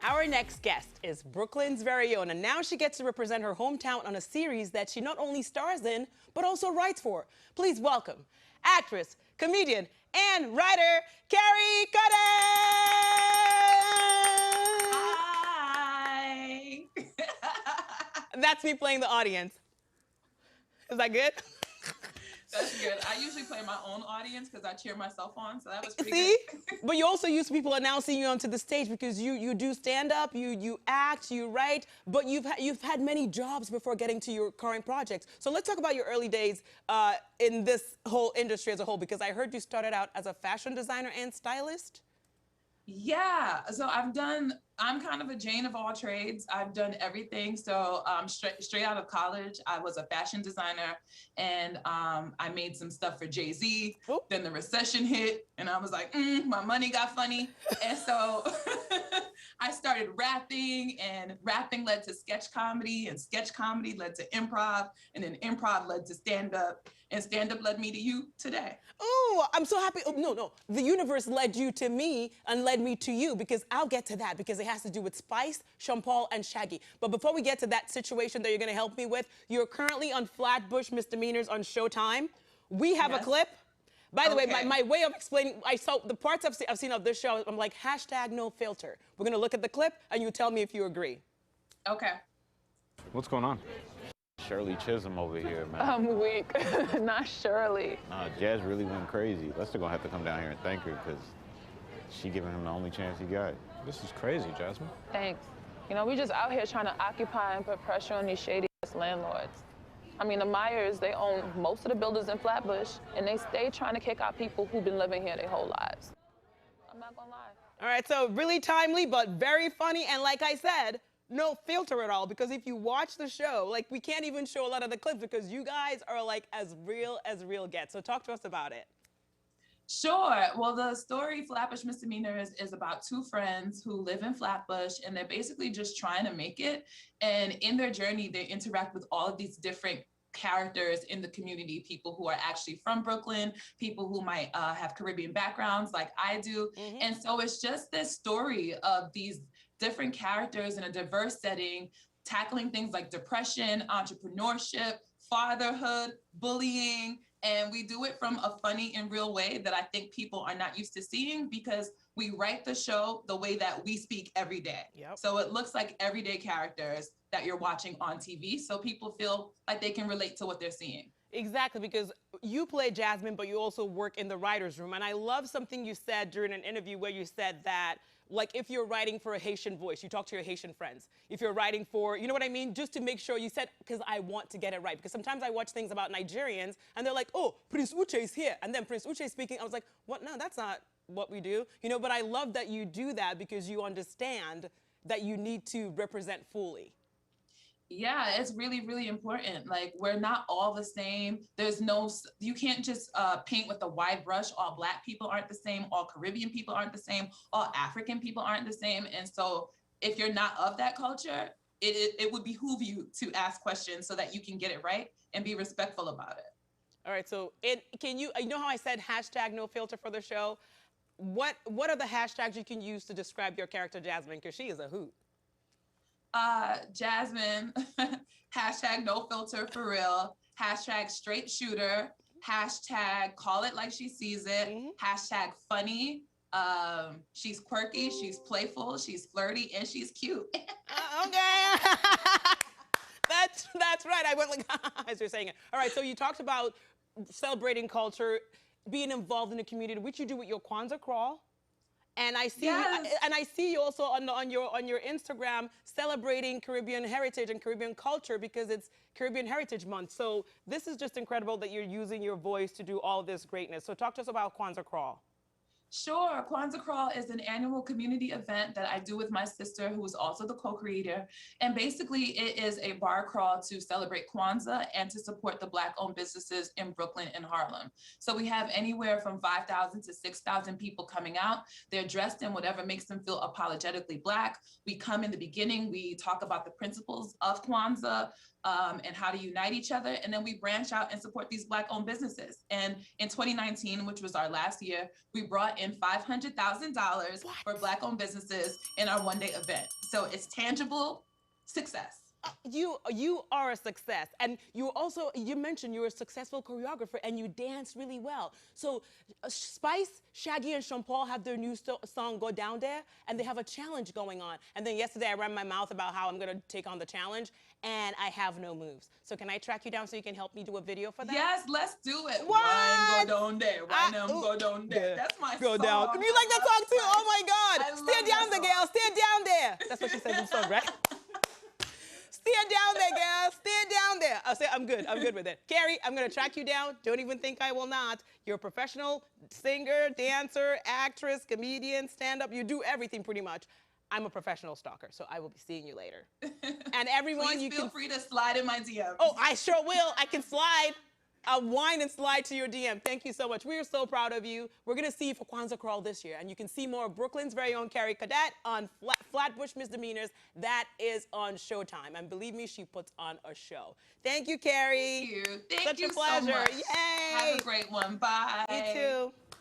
Our next guest is Brooklyn's very own, and now she gets to represent her hometown on a series that she not only stars in, but also writes for. Please welcome actress, comedian, and writer, Kerry Coddett! Hi! That's me playing the audience. Is that good? That's good. I usually play my own audience because I cheer myself on, so that was pretty See? good. But you also use people announcing you onto the stage because you do stand up, you act, you write, but you've had many jobs before getting to your current projects. So let's talk about your early days in this whole industry as a whole, because I heard you started out as a fashion designer and stylist. Yeah, so I'm kind of a Jane of all trades. I've done everything. So straight out of college, I was a fashion designer, and I made some stuff for Jay-Z. Ooh. Then the recession hit, and I was like, my money got funny. And so I started rapping, and rapping led to sketch comedy, and sketch comedy led to improv, and then improv led to stand-up, and stand-up led me to you today. Oh, I'm so happy. Oh, no. The universe led you to me and led me to you, because I'll get to that, because it has to do with Spice, Sean Paul, and Shaggy. But before we get to that situation that you're going to help me with, you're currently on Flatbush Misdemeanors on Showtime. We have a clip. By the way, my way of explaining, I saw the parts I've seen of this show, I'm like, #NoFilter. We're going to look at the clip, and you tell me if you agree. Okay. What's going on? Shirley Chisholm over here, man. I'm weak. Not Shirley. Nah, Jazz really went crazy. Lester gonna have to come down here and thank her because she giving him the only chance he got. This is crazy, Jasmine. Thanks. You know, we just out here trying to occupy and put pressure on these shady-ass landlords. I mean, the Myers, they own most of the buildings in Flatbush, and they stay trying to kick out people who've been living here their whole lives. I'm not gonna lie. All right, so really timely, but very funny, and like I said, no filter at all, because if you watch the show, like, we can't even show a lot of the clips because you guys are like as real gets. So talk to us about it. Sure. Well, the story Flatbush Misdemeanors is about two friends who live in Flatbush, and they're basically just trying to make it. And in their journey, they interact with all of these different characters in the community, people who are actually from Brooklyn, people who might have Caribbean backgrounds like I do. And so it's just this story of these different characters in a diverse setting, tackling things like depression, entrepreneurship, fatherhood, bullying, and we do it from a funny and real way that I think people are not used to seeing, because we write the show the way that we speak every day. So it looks like everyday characters that you're watching on TV, so people feel like they can relate to what they're seeing. Exactly, because you play Jasmine, but you also work in the writer's room. And I love something you said during an interview where you said that, like, if you're writing for a Haitian voice, you talk to your Haitian friends. If you're writing for, you know what I mean? Just to make sure, you said, because I want to get it right. Because sometimes I watch things about Nigerians, and they're like, oh, Prince Uche is here. And then Prince Uche is speaking. I was like, what? No, that's not what we do. You know, but I love that you do that because you understand that you need to represent fully. Yeah, it's really, really important. Like, we're not all the same. There's no, you can't just paint with a wide brush. All Black people aren't the same. All Caribbean people aren't the same. All African people aren't the same. And so if you're not of that culture, it would behoove you to ask questions so that you can get it right and be respectful about it. All right, so can you know how I said #NoFilter for the show? What are the hashtags you can use to describe your character, Jasmine? Because she is a hoot. Jasmine, #NoFilter for real, #straight shooter, #call it like she sees it, #funny. She's quirky, she's playful, she's flirty, and she's cute. Okay. That's right. I went like, as you're saying it. All right, so you talked about celebrating culture, being involved in the community, which you do with your Kwanzaa crawl. And I see I see you also on your Instagram celebrating Caribbean heritage and Caribbean culture, because it's Caribbean Heritage Month. So this is just incredible that you're using your voice to do all this greatness. So talk to us about Kwanzaa Crawl. Sure. Kwanzaa Crawl is an annual community event that I do with my sister, who is also the co-creator. And basically, it is a bar crawl to celebrate Kwanzaa and to support the Black-owned businesses in Brooklyn and Harlem. So we have anywhere from 5,000 to 6,000 people coming out. They're dressed in whatever makes them feel apologetically Black. We come in the beginning, we talk about the principles of Kwanzaa, and how to unite each other. And then we branch out and support these Black-owned businesses. And in 2019, which was our last year, we brought in $500,000 for Black-owned businesses in our one-day event. So it's tangible success. You are a success, and you mentioned you're a successful choreographer and you dance really well. So Spice, Shaggy, and Sean Paul have their new song "Go Down There," and they have a challenge going on. And then yesterday I ran my mouth about how I'm gonna take on the challenge, and I have no moves. So can I track you down so you can help me do a video for that? Yes, let's do it. What? Wine go down there. Wine go down there. That's my Go song. down. You like that song too? Oh my God! I love Stand down that there, song. girl. Stand down there. That's what she says in the song, right? Stand down there, girl. Stand down there. I'll say I'm good. I'm good with it. Kerry, I'm gonna track you down. Don't even think I will not. You're a professional singer, dancer, actress, comedian, stand-up. You do everything pretty much. I'm a professional stalker, so I will be seeing you later. And everyone, Please you feel can free to slide in my DMs. Oh, I sure will. I can slide. I'll whine and slide to your DM. Thank you so much. We are so proud of you. We're going to see you for Kwanzaa Crawl this year. And you can see more of Brooklyn's very own Kerry Coddett on Flatbush Misdemeanors. That is on Showtime. And believe me, she puts on a show. Thank you, Kerry. Thank you. Thank Such you a pleasure. so much. Yay. Have a great one. Bye. You too.